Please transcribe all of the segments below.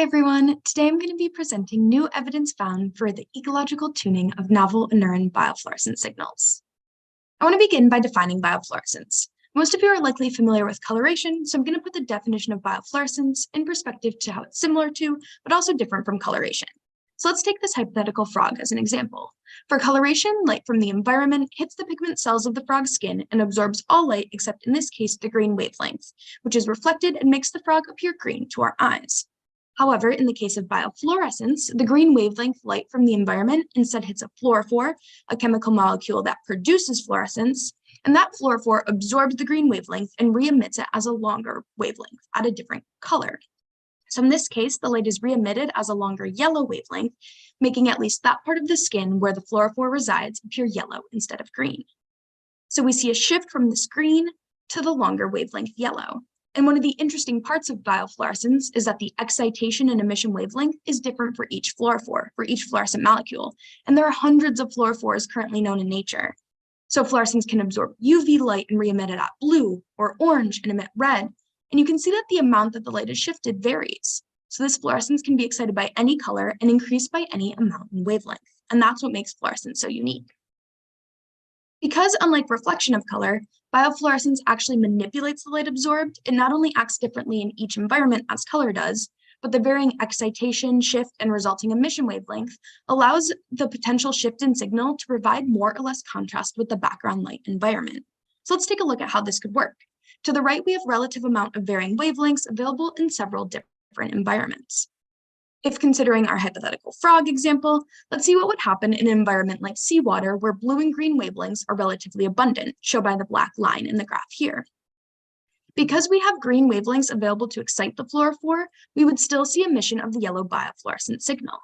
everyone, today I'm going to be presenting new evidence found for the ecological tuning of novel anuran biofluorescent signals. I want to begin by defining biofluorescence. Most of you are likely familiar with coloration, so I'm going to put the definition of biofluorescence in perspective to how it's similar to, but also different from coloration. So let's take this hypothetical frog as an example. For coloration, light from the environment hits the pigment cells of the frog's skin and absorbs all light except in this case the green wavelength, which is reflected and makes the frog appear green to our eyes. However, in the case of biofluorescence, the green wavelength light from the environment instead hits a fluorophore, a chemical molecule that produces fluorescence, and that fluorophore absorbs the green wavelength and re-emits it as a longer wavelength at a different color. So in this case, the light is re-emitted as a longer yellow wavelength, making at least that part of the skin where the fluorophore resides appear yellow instead of green. So we see a shift from this green to the longer wavelength yellow. And one of the interesting parts of biofluorescence is that the excitation and emission wavelength is different for each fluorophore, for each fluorescent molecule. And there are hundreds of fluorophores currently known in nature. So fluorescence can absorb UV light and re-emit it at blue or orange and emit red. And you can see that the amount that the light is shifted varies. So this fluorescence can be excited by any color and increased by any amount in wavelength. And that's what makes fluorescence so unique. Because unlike reflection of color, biofluorescence actually manipulates the light absorbed, it not only acts differently in each environment as color does, but the varying excitation, shift, and resulting emission wavelength allows the potential shift in signal to provide more or less contrast with the background light environment. So let's take a look at how this could work. To the right, we have relative amount of varying wavelengths available in several different environments. If considering our hypothetical frog example, let's see what would happen in an environment like seawater where blue and green wavelengths are relatively abundant, shown by the black line in the graph here. Because we have green wavelengths available to excite the fluorophore, we would still see emission of the yellow biofluorescent signal.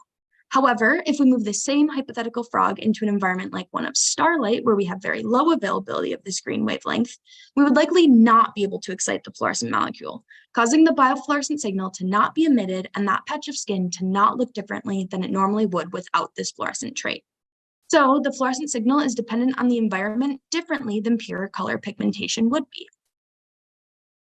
However, if we move the same hypothetical frog into an environment like one of starlight, where we have very low availability of this green wavelength, we would likely not be able to excite the fluorescent molecule, causing the biofluorescent signal to not be emitted and that patch of skin to not look differently than it normally would without this fluorescent trait. So the fluorescent signal is dependent on the environment differently than pure color pigmentation would be.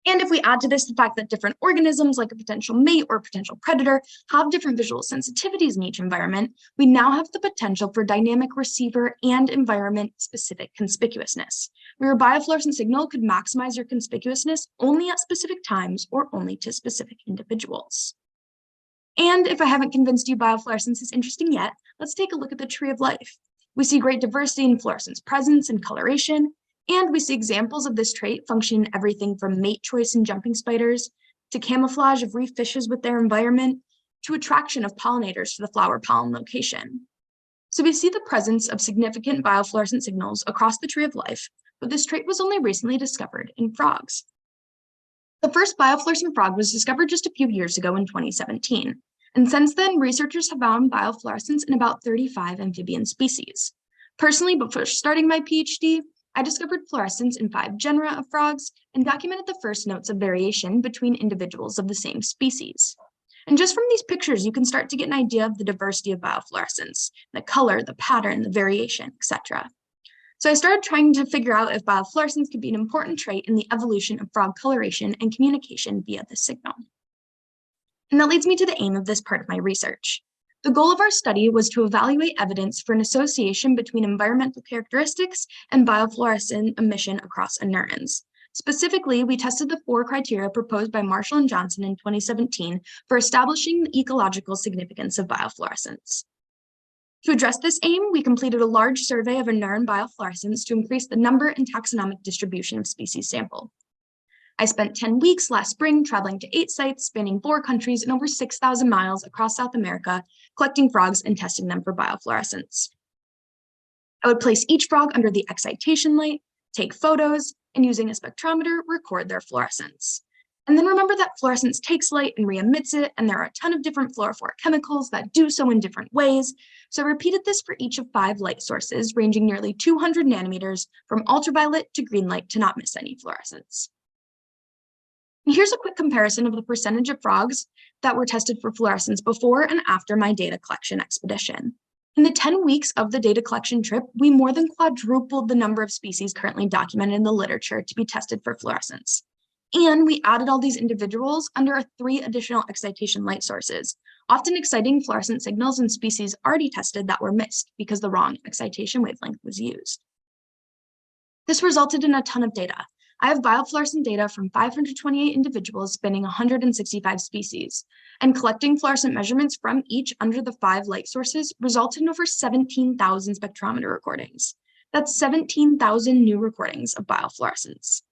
And if we add to this the fact that different organisms, like a potential mate or a potential predator, have different visual sensitivities in each environment, we now have the potential for dynamic receiver and environment-specific conspicuousness, where a biofluorescent signal could maximize your conspicuousness only at specific times or only to specific individuals. And if I haven't convinced you biofluorescence is interesting yet, let's take a look at the tree of life. We see great diversity in fluorescence presence and coloration, and we see examples of this trait function in everything from mate choice in jumping spiders, to camouflage of reef fishes with their environment, to attraction of pollinators to the flower pollen location. So we see the presence of significant biofluorescent signals across the tree of life, but this trait was only recently discovered in frogs. The first biofluorescent frog was discovered just a few years ago in 2017, and since then, researchers have found biofluorescence in about 35 amphibian species. Personally, before starting my PhD, I discovered fluorescence in 5 genera of frogs and documented the first notes of variation between individuals of the same species. And just from these pictures, you can start to get an idea of the diversity of biofluorescence, the color, the pattern, the variation, etc. So I started trying to figure out if biofluorescence could be an important trait in the evolution of frog coloration and communication via this signal. And that leads me to the aim of this part of my research. The goal of our study was to evaluate evidence for an association between environmental characteristics and biofluorescent emission across anurans. Specifically, we tested the 4 criteria proposed by Marshall and Johnson in 2017 for establishing the ecological significance of biofluorescence. To address this aim, we completed a large survey of anuran biofluorescence to increase the number and taxonomic distribution of species sampled. I spent 10 weeks last spring traveling to 8 sites spanning 4 countries and over 6,000 miles across South America, collecting frogs and testing them for biofluorescence. I would place each frog under the excitation light, take photos, and using a spectrometer, record their fluorescence. And then remember that fluorescence takes light and re-emits it, and there are a ton of different fluorophore chemicals that do so in different ways. So I repeated this for each of 5 light sources, ranging nearly 200 nanometers from ultraviolet to green light to not miss any fluorescence. Here's a quick comparison of the percentage of frogs that were tested for fluorescence before and after my data collection expedition. In the 10 weeks of the data collection trip, we more than quadrupled the number of species currently documented in the literature to be tested for fluorescence. And we added all these individuals under 3 additional excitation light sources, often exciting fluorescent signals in species already tested that were missed because the wrong excitation wavelength was used. This resulted in a ton of data. I have biofluorescent data from 528 individuals spanning 165 species, and collecting fluorescent measurements from each under the 5 light sources resulted in over 17,000 spectrometer recordings. That's 17,000 new recordings of biofluorescence.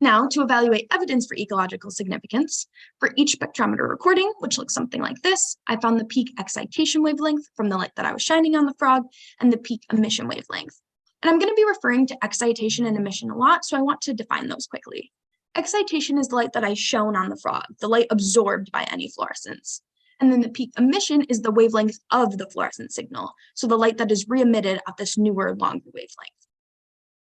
Now, to evaluate evidence for ecological significance, for each spectrometer recording, which looks something like this, I found the peak excitation wavelength from the light that I was shining on the frog and the peak emission wavelength. And I'm going to be referring to excitation and emission a lot, so I want to define those quickly. Excitation is the light that I shone on the frog, the light absorbed by any fluorescence. And then the peak emission is the wavelength of the fluorescent signal, so the light that is re-emitted at this newer, longer wavelength.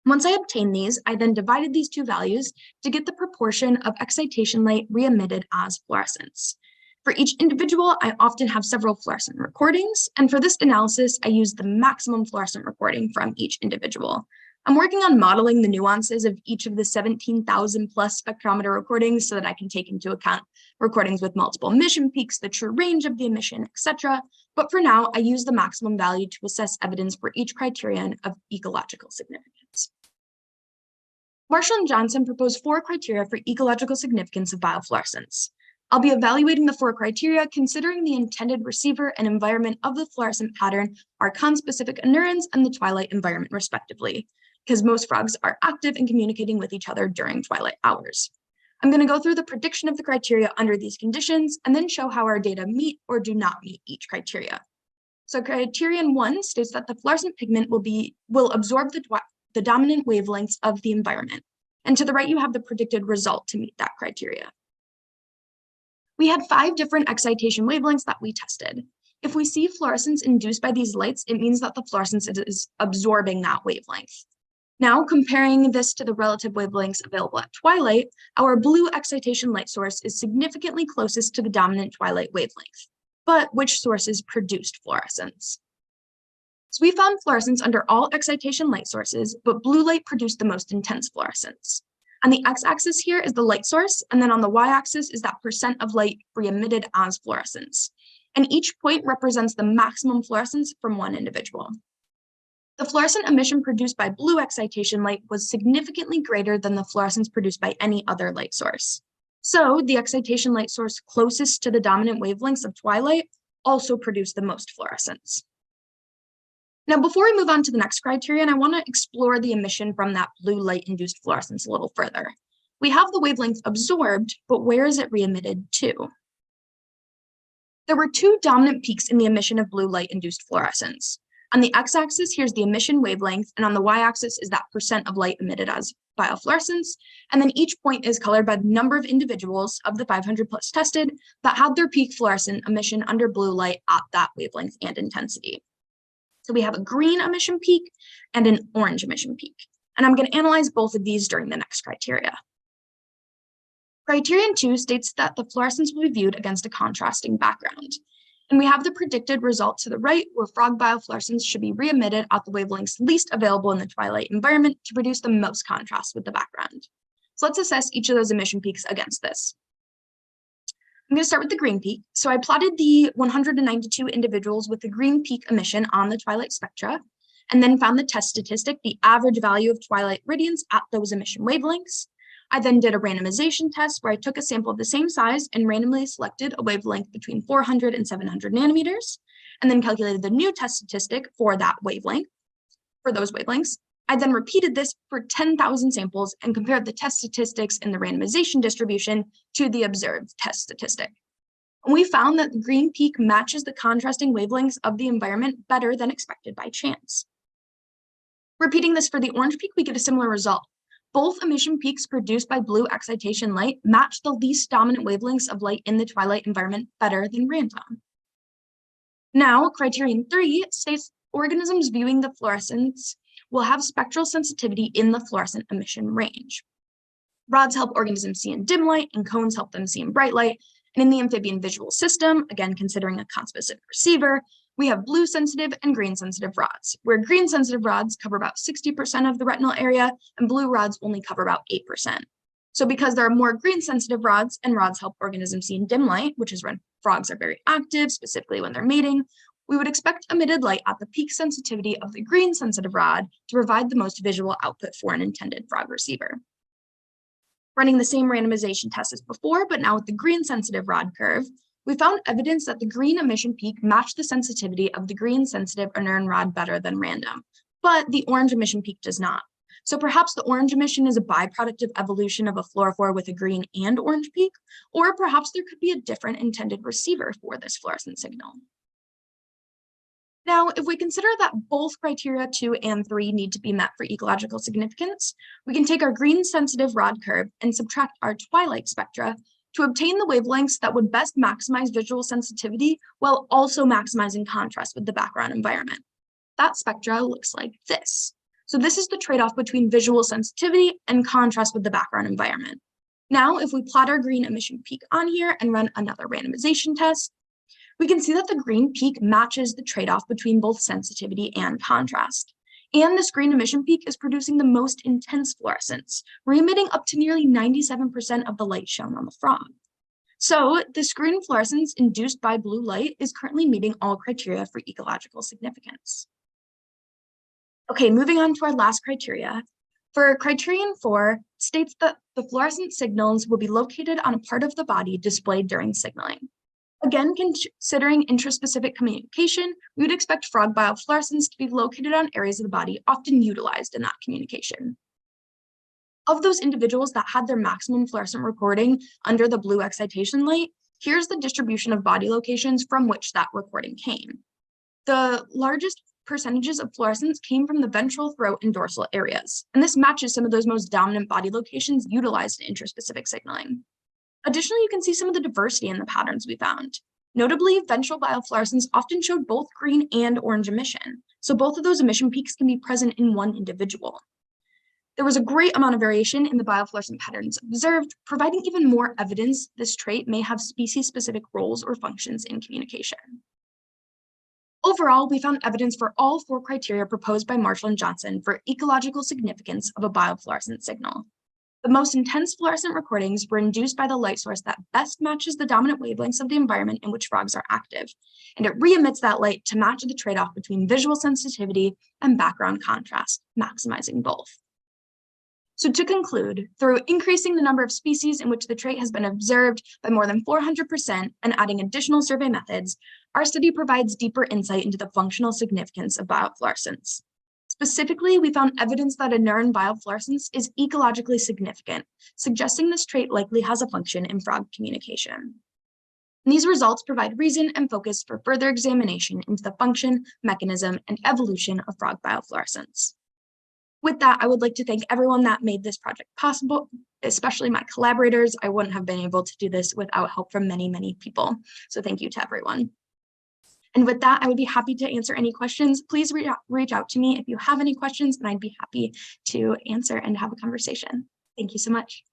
Once I obtained these, I then divided these two values to get the proportion of excitation light re-emitted as fluorescence. For each individual, I often have several fluorescent recordings, and for this analysis, I used the maximum fluorescent recording from each individual. I'm working on modeling the nuances of each of the 17,000 plus spectrometer recordings so that I can take into account recordings with multiple emission peaks, the true range of the emission, etc. But for now, I use the maximum value to assess evidence for each criterion of ecological significance. Marshall and Johnson proposed 4 criteria for ecological significance of biofluorescence. I'll be evaluating the 4 criteria considering the intended receiver and environment of the fluorescent pattern are conspecific anurans and the twilight environment respectively, because most frogs are active and communicating with each other during twilight hours. I'm going to go through the prediction of the criteria under these conditions and then show how our data meet or do not meet each criteria. So criterion 1 states that the fluorescent pigment will absorb the dominant wavelengths of the environment. And to the right, you have the predicted result to meet that criteria. We had 5 different excitation wavelengths that we tested. If we see fluorescence induced by these lights, it means that the fluorescence is absorbing that wavelength. Now, comparing this to the relative wavelengths available at twilight, our blue excitation light source is significantly closest to the dominant twilight wavelength. But which sources produced fluorescence? So we found fluorescence under all excitation light sources, but blue light produced the most intense fluorescence. On the x-axis here is the light source, and then on the y-axis is that percent of light re-emitted as fluorescence. And each point represents the maximum fluorescence from one individual. The fluorescent emission produced by blue excitation light was significantly greater than the fluorescence produced by any other light source. So the excitation light source closest to the dominant wavelengths of twilight also produced the most fluorescence. Now, before we move on to the next criterion, I want to explore the emission from that blue light-induced fluorescence a little further. We have the wavelength absorbed, but where is it re-emitted to? There were 2 dominant peaks in the emission of blue light-induced fluorescence. On the x-axis, here's the emission wavelength, and on the y-axis is that percent of light emitted as biofluorescence, and then each point is colored by the number of individuals of the 500 plus tested that had their peak fluorescent emission under blue light at that wavelength and intensity. So we have a green emission peak and an orange emission peak. And I'm going to analyze both of these during the next criteria. Criterion 2 states that the fluorescence will be viewed against a contrasting background. And we have the predicted result to the right, where frog biofluorescence should be re-emitted at the wavelengths least available in the twilight environment to produce the most contrast with the background. So let's assess each of those emission peaks against this. I'm going to start with the green peak. So I plotted the 192 individuals with the green peak emission on the twilight spectra, and then found the test statistic, the average value of twilight radiance at those emission wavelengths. I then did a randomization test where I took a sample of the same size and randomly selected a wavelength between 400 and 700 nanometers, and then calculated the new test statistic for that wavelength, for those wavelengths. I then repeated this for 10,000 samples and compared the test statistics in the randomization distribution to the observed test statistic. And we found that the green peak matches the contrasting wavelengths of the environment better than expected by chance. Repeating this for the orange peak, we get a similar result. Both emission peaks produced by blue excitation light match the least dominant wavelengths of light in the twilight environment better than random. Now, criterion 3 states organisms viewing the fluorescence will have spectral sensitivity in the fluorescent emission range. Rods help organisms see in dim light, and cones help them see in bright light. And in the amphibian visual system, again, considering a conspecific receiver, we have blue sensitive and green sensitive rods, where green sensitive rods cover about 60% of the retinal area, and blue rods only cover about 8%. So because there are more green-sensitive rods, and rods help organisms see in dim light, which is when frogs are very active, specifically when they're mating, we would expect emitted light at the peak sensitivity of the green-sensitive rod to provide the most visual output for an intended frog receiver. Running the same randomization test as before, but now with the green-sensitive rod curve, we found evidence that the green emission peak matched the sensitivity of the green-sensitive anuran rod better than random, but the orange emission peak does not. So perhaps the orange emission is a byproduct of evolution of a fluorophore with a green and orange peak, or perhaps there could be a different intended receiver for this fluorescent signal. Now, if we consider that both criteria 2 and 3 need to be met for ecological significance, we can take our green-sensitive rod curve and subtract our twilight spectra to obtain the wavelengths that would best maximize visual sensitivity while also maximizing contrast with the background environment. That spectra looks like this. So this is the trade-off between visual sensitivity and contrast with the background environment. Now, if we plot our green emission peak on here and run another randomization test, we can see that the green peak matches the trade-off between both sensitivity and contrast. And this green emission peak is producing the most intense fluorescence, re-emitting up to nearly 97% of the light shown on the frog. So this green fluorescence induced by blue light is currently meeting all criteria for ecological significance. Okay, moving on to our last criteria. For criterion 4, states that the fluorescent signals will be located on a part of the body displayed during signaling. Again, considering intraspecific communication, we would expect frog biofluorescence to be located on areas of the body often utilized in that communication. Of those individuals that had their maximum fluorescent recording under the blue excitation light, here's the distribution of body locations from which that recording came. The largest percentages of fluorescence came from the ventral, throat, and dorsal areas, and this matches some of those most dominant body locations utilized in intraspecific signaling. Additionally, you can see some of the diversity in the patterns we found. Notably, ventral biofluorescence often showed both green and orange emission, so both of those emission peaks can be present in one individual. There was a great amount of variation in the biofluorescent patterns observed, providing even more evidence this trait may have species-specific roles or functions in communication. Overall, we found evidence for all 4 criteria proposed by Marshall and Johnson for ecological significance of a biofluorescent signal. The most intense fluorescent recordings were induced by the light source that best matches the dominant wavelengths of the environment in which frogs are active, and it re-emits that light to match the trade-off between visual sensitivity and background contrast, maximizing both. So to conclude, through increasing the number of species in which the trait has been observed by more than 400% and adding additional survey methods, our study provides deeper insight into the functional significance of biofluorescence. Specifically, we found evidence that anuran biofluorescence is ecologically significant, suggesting this trait likely has a function in frog communication. And these results provide reason and focus for further examination into the function, mechanism, and evolution of frog biofluorescence. With that, I would like to thank everyone that made this project possible, especially my collaborators. I wouldn't have been able to do this without help from many, many people. So thank you to everyone. And with that, I would be happy to answer any questions. Please reach out to me if you have any questions, and I'd be happy to answer and have a conversation. Thank you so much.